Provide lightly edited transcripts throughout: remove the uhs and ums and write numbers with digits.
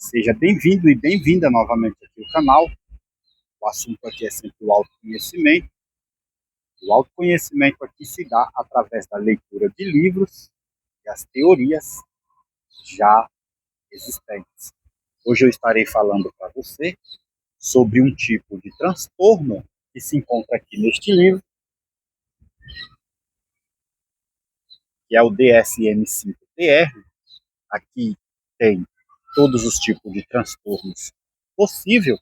Seja bem-vindo e bem-vinda novamente aqui ao canal. O assunto aqui é sempre o autoconhecimento. O autoconhecimento aqui se dá através da leitura de livros e as teorias já existentes. Hoje eu estarei falando para você sobre um tipo de transtorno que se encontra aqui neste livro, que é o DSM-5-TR. Aqui tem todos os tipos de transtornos possíveis.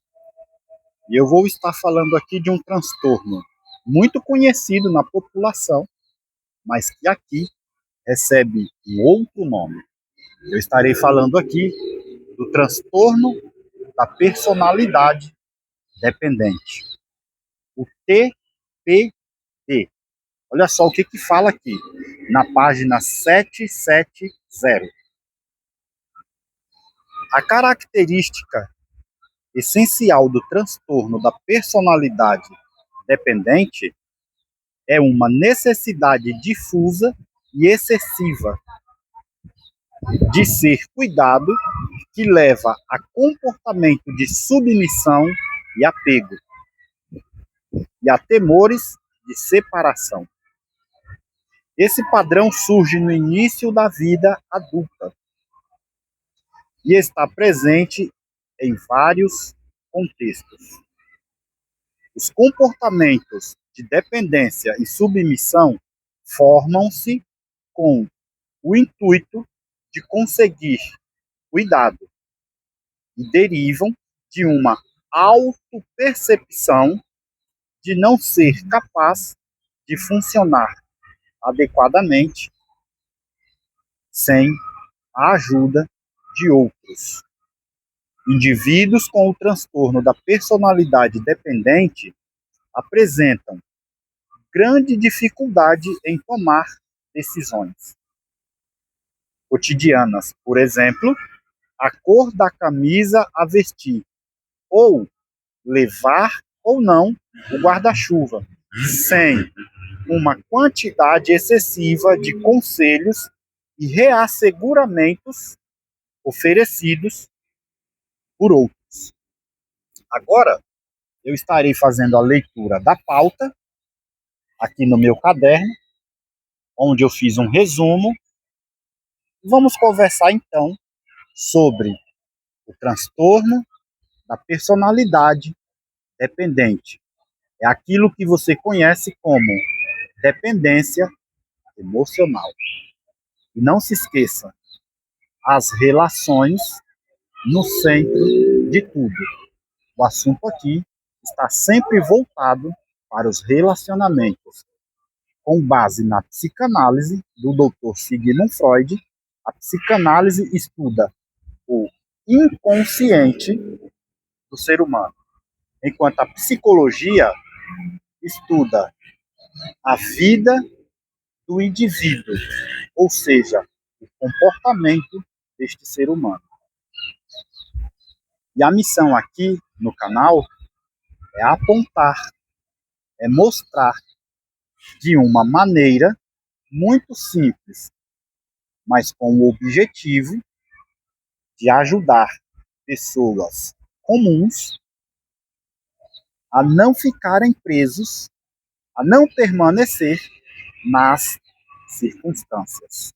E eu vou estar falando aqui de um transtorno muito conhecido na população, mas que aqui recebe um outro nome. Eu estarei falando aqui do transtorno da personalidade dependente, o TPD. Olha só o que fala aqui, na página 770. A característica essencial do transtorno da personalidade dependente é uma necessidade difusa e excessiva de ser cuidado que leva a comportamento de submissão e apego e a temores de separação. Esse padrão surge no início da vida adulta e está presente em vários contextos. Os comportamentos de dependência e submissão formam-se com o intuito de conseguir cuidado e derivam de uma autopercepção de não ser capaz de funcionar adequadamente sem a ajuda de outros. Indivíduos com o transtorno da personalidade dependente apresentam grande dificuldade em tomar decisões cotidianas, por exemplo, a cor da camisa a vestir, ou levar ou não o guarda-chuva, sem uma quantidade excessiva de conselhos e reasseguramentos oferecidos por outros. Agora, eu estarei fazendo a leitura da pauta aqui no meu caderno, onde eu fiz um resumo. Vamos conversar então sobre o transtorno da personalidade dependente. É aquilo que você conhece como dependência emocional. E não se esqueça, as relações no centro de tudo. O assunto aqui está sempre voltado para os relacionamentos. Com base na psicanálise do Dr. Sigmund Freud, a psicanálise estuda o inconsciente do ser humano, enquanto a psicologia estuda a vida do indivíduo, ou seja, o comportamento deste ser humano. E a missão aqui no canal é apontar, é mostrar de uma maneira muito simples, mas com o objetivo de ajudar pessoas comuns a não ficarem presos, a não permanecer nas circunstâncias.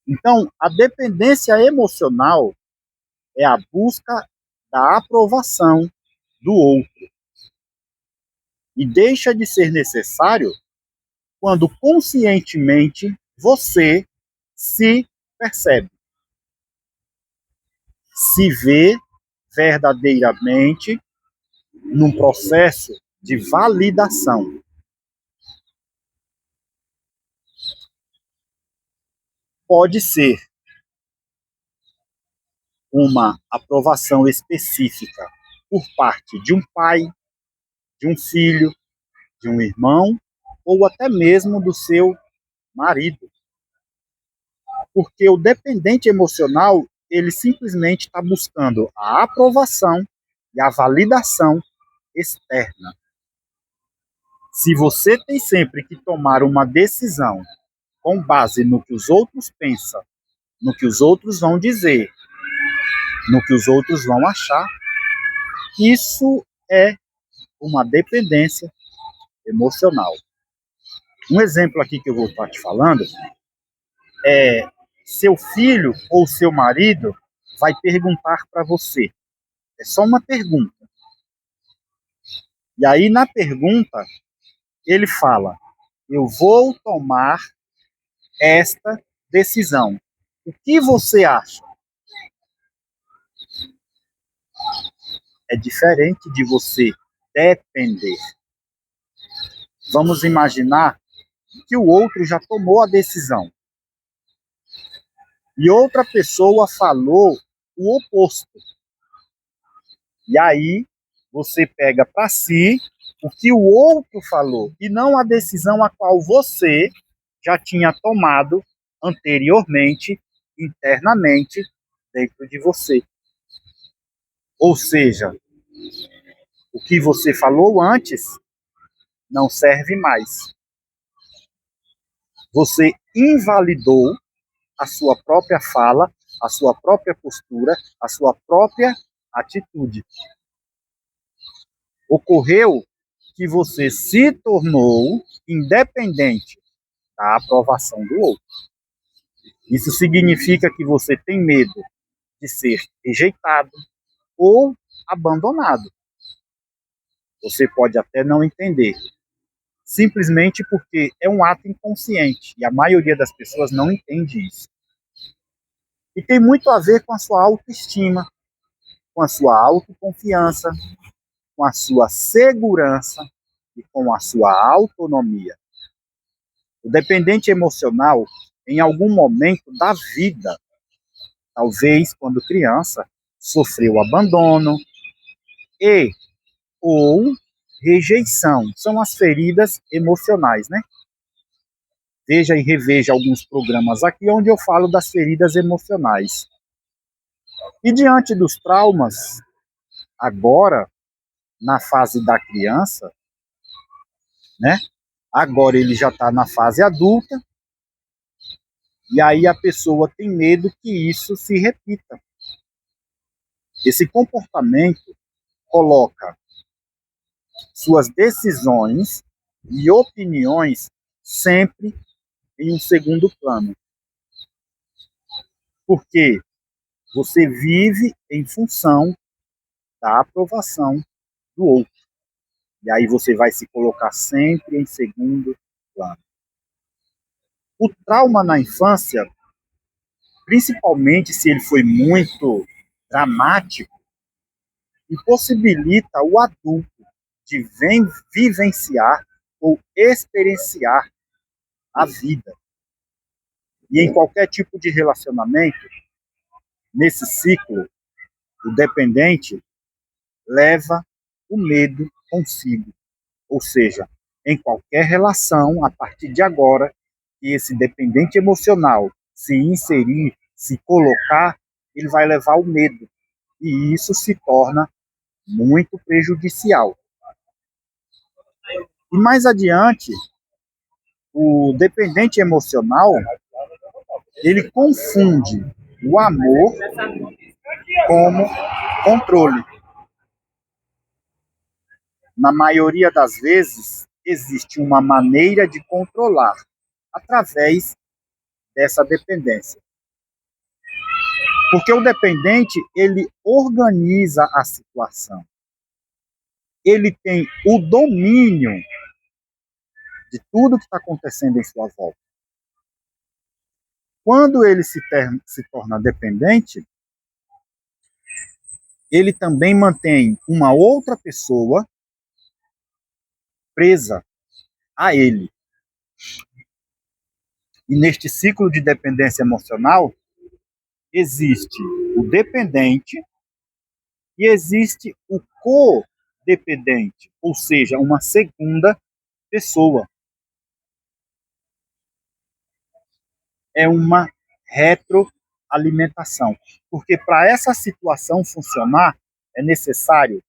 Então, a dependência emocional é a busca da aprovação do outro e deixa de ser necessário quando conscientemente você se percebe, se vê verdadeiramente num processo de validação. Pode ser uma aprovação específica por parte de um pai, de um filho, de um irmão ou até mesmo do seu marido. Porque o dependente emocional, ele simplesmente está buscando a aprovação e a validação externa. Se você tem sempre que tomar uma decisão com base no que os outros pensam, no que os outros vão dizer, no que os outros vão achar. Isso é uma dependência emocional. Um exemplo aqui que eu vou estar te falando é: seu filho ou seu marido vai perguntar para você. É só uma pergunta. E aí, na pergunta, ele fala: eu vou tomar esta decisão. O que você acha? É diferente de você depender. Vamos imaginar que o outro já tomou a decisão e outra pessoa falou o oposto. E aí você pega para si o que o outro falou e não a decisão a qual você já tinha tomado anteriormente, internamente, dentro de você. Ou seja, o que você falou antes não serve mais. Você invalidou a sua própria fala, a sua própria postura, a sua própria atitude. Ocorreu que você se tornou independente da aprovação do outro. Isso significa que você tem medo de ser rejeitado ou abandonado. Você pode até não entender, simplesmente porque é um ato inconsciente e a maioria das pessoas não entende isso. E tem muito a ver com a sua autoestima, com a sua autoconfiança, com a sua segurança e com a sua autonomia. O dependente emocional, em algum momento da vida, talvez quando criança, sofreu abandono e ou rejeição. São as feridas emocionais, né? Veja e reveja alguns programas aqui onde eu falo das feridas emocionais. E diante dos traumas, agora, na fase da criança, né? Agora ele já está na fase adulta, e aí a pessoa tem medo que isso se repita. Esse comportamento coloca suas decisões e opiniões sempre em um segundo plano. Porque você vive em função da aprovação do outro. E aí você vai se colocar sempre em segundo plano. O trauma na infância, principalmente se ele foi muito dramático, impossibilita o adulto de vivenciar ou experienciar a vida. E em qualquer tipo de relacionamento, nesse ciclo, o dependente leva o medo consigo. Ou seja, em qualquer relação, a partir de agora, que esse dependente emocional se inserir, se colocar, ele vai levar o medo. E isso se torna muito prejudicial. E mais adiante, o dependente emocional, ele confunde o amor como controle. Na maioria das vezes, existe uma maneira de controlar através dessa dependência. Porque o dependente, ele organiza a situação. Ele tem o domínio de tudo que está acontecendo em sua volta. Quando ele se torna dependente, ele também mantém uma outra pessoa presa a ele. E neste ciclo de dependência emocional, existe o dependente e existe o codependente, ou seja, uma segunda pessoa. É uma retroalimentação. Porque para essa situação funcionar, é necessário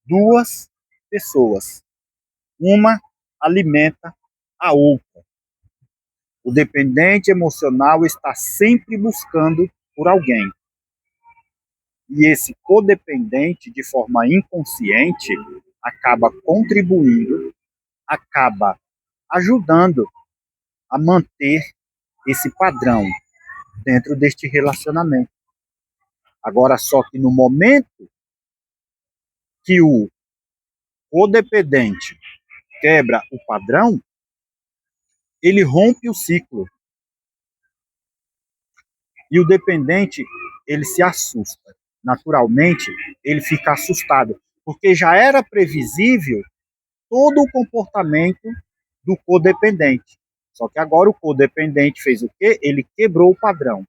duas pessoas. Uma alimenta a outra. O dependente emocional está sempre buscando por alguém. E esse codependente, de forma inconsciente, acaba contribuindo, acaba ajudando a manter esse padrão dentro deste relacionamento. Agora, só que no momento que o codependente quebra o padrão, ele rompe o ciclo. E o dependente, ele se assusta. Naturalmente, ele fica assustado, porque já era previsível todo o comportamento do codependente. Só que agora o codependente fez o quê? Ele quebrou o padrão.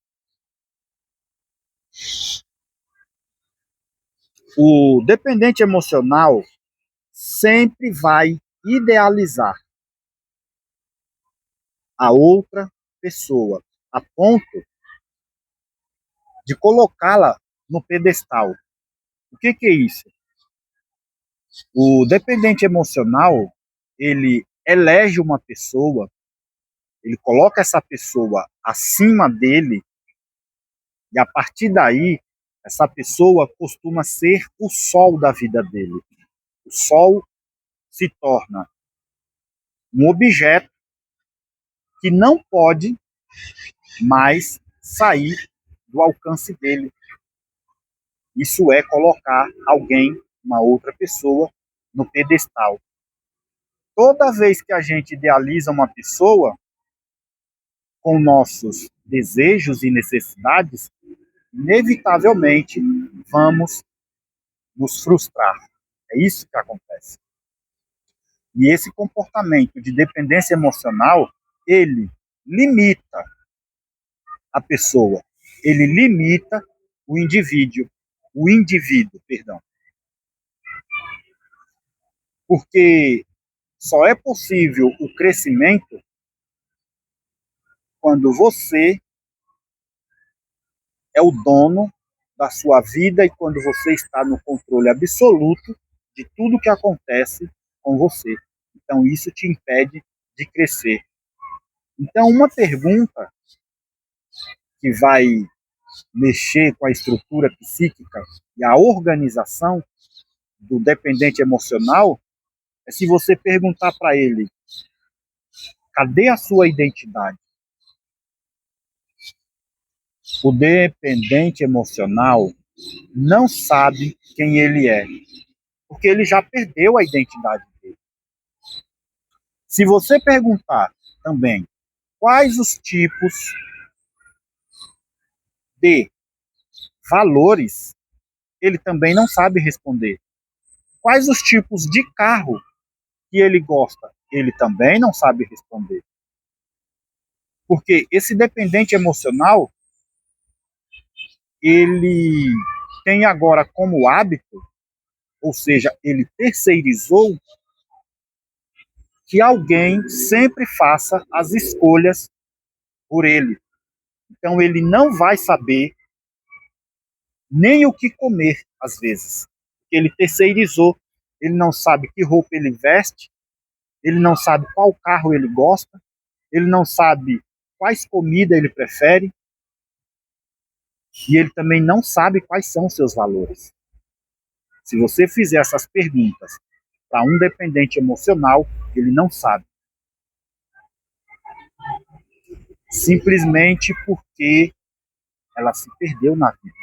O dependente emocional sempre vai idealizar a outra pessoa, a ponto de colocá-la no pedestal. O que é isso? O dependente emocional, ele elege uma pessoa, ele coloca essa pessoa acima dele, e a partir daí, essa pessoa costuma ser o sol da vida dele. O sol se torna um objeto que não pode mais sair do alcance dele. Isso é colocar alguém, uma outra pessoa, no pedestal. Toda vez que a gente idealiza uma pessoa com nossos desejos e necessidades, inevitavelmente vamos nos frustrar. É isso que acontece. E esse comportamento de dependência emocional, ele limita a pessoa, ele limita o indivíduo, perdão. Porque só é possível o crescimento quando você é o dono da sua vida e quando você está no controle absoluto de tudo que acontece com você. Então, isso te impede de crescer. Então, uma pergunta que vai mexer com a estrutura psíquica e a organização do dependente emocional é se você perguntar para ele: cadê a sua identidade? O dependente emocional não sabe quem ele é, porque ele já perdeu a identidade dele. Se você perguntar também quais os tipos de valores, ele também não sabe responder. Quais os tipos de carro que ele gosta, ele também não sabe responder. Porque esse dependente emocional, ele tem agora como hábito, ou seja, ele terceirizou, que alguém sempre faça as escolhas por ele. Então ele não vai saber nem o que comer, às vezes. Ele terceirizou, ele não sabe que roupa ele veste, ele não sabe qual carro ele gosta, ele não sabe quais comidas ele prefere, e ele também não sabe quais são os seus valores. Se você fizer essas perguntas para um dependente emocional, ele não sabe. Simplesmente porque ela se perdeu na vida.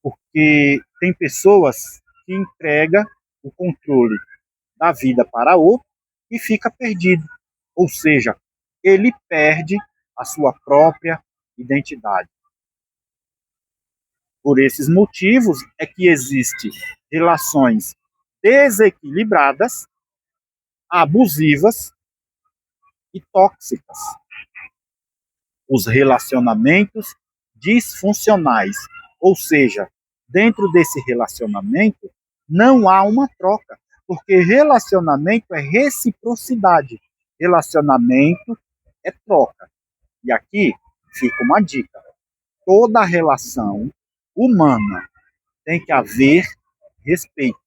Porque tem pessoas que entregam o controle da vida para outro e fica perdido. Ou seja, ele perde a sua própria identidade. Por esses motivos é que existem relações desequilibradas, abusivas e tóxicas. Os relacionamentos disfuncionais, ou seja, dentro desse relacionamento não há uma troca, porque relacionamento é reciprocidade, relacionamento é troca. E aqui fica uma dica: toda relação humana tem que haver respeito.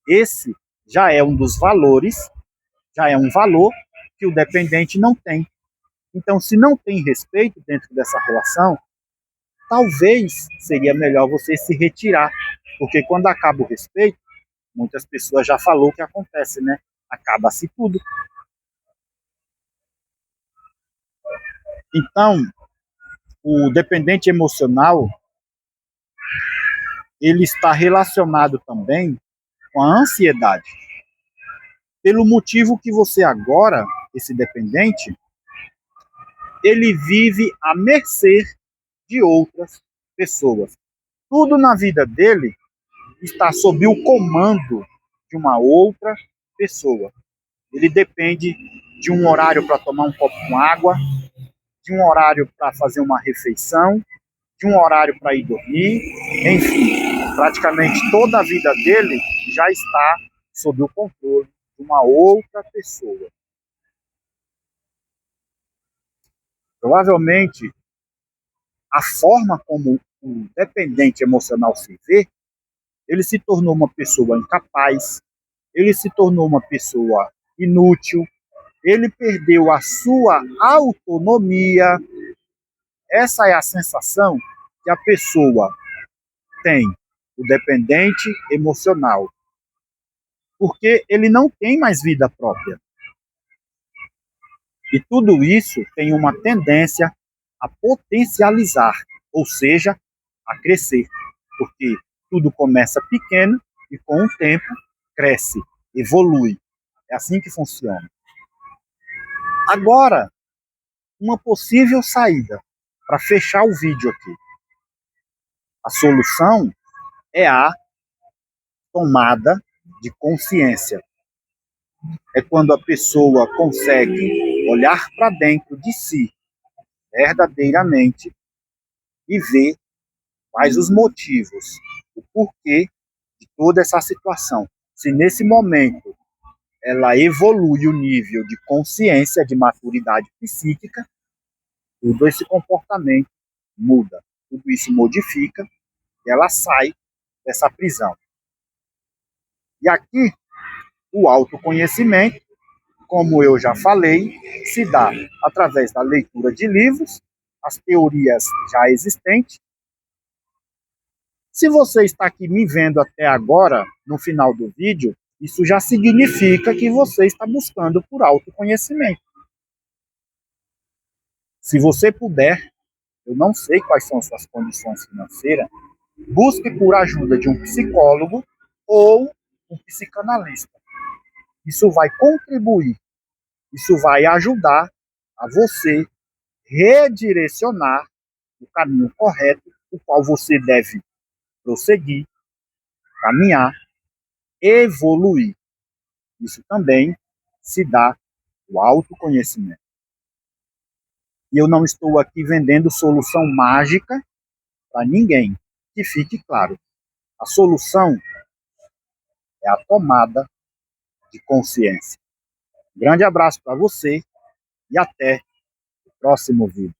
Esse já é um dos valores, já é um valor que o dependente não tem. Então, se não tem respeito dentro dessa relação, talvez seria melhor você se retirar, porque quando acaba o respeito, muitas pessoas já falou o que acontece, né? Acaba-se tudo. Então, o dependente emocional, ele está relacionado também com a ansiedade. Pelo motivo que você agora, esse dependente, ele vive à mercê de outras pessoas. Tudo na vida dele está sob o comando de uma outra pessoa. Ele depende de um horário para tomar um copo com água, de um horário para fazer uma refeição, de um horário para ir dormir, enfim, praticamente toda a vida dele já está sob o controle de uma outra pessoa. Provavelmente, a forma como o dependente emocional se vê, ele se tornou uma pessoa incapaz, ele se tornou uma pessoa inútil, ele perdeu a sua autonomia. Essa é a sensação que a pessoa tem, o dependente emocional, porque ele não tem mais vida própria. E tudo isso tem uma tendência a potencializar, ou seja, a crescer, porque tudo começa pequeno e com o tempo cresce, evolui. É assim que funciona. Agora, uma possível saída para fechar o vídeo aqui. A solução é a tomada de consciência. É quando a pessoa consegue olhar para dentro de si verdadeiramente e ver quais os motivos, o porquê de toda essa situação. Se nesse momento ela evolui o nível de consciência, de maturidade psíquica, tudo esse comportamento muda, tudo isso modifica e ela sai dessa prisão. E aqui, o autoconhecimento, como eu já falei, se dá através da leitura de livros, as teorias já existentes. Se você está aqui me vendo até agora, no final do vídeo, isso já significa que você está buscando por autoconhecimento. Se você puder, eu não sei quais são suas condições financeiras, busque por ajuda de um psicólogo ou um psicanalista. Isso vai contribuir, isso vai ajudar a você redirecionar o caminho correto, o qual você deve prosseguir, caminhar, evoluir. Isso também se dá o autoconhecimento. E eu não estou aqui vendendo solução mágica para ninguém. Que fique claro. A solução é a tomada de consciência. Um grande abraço para você e até o próximo vídeo.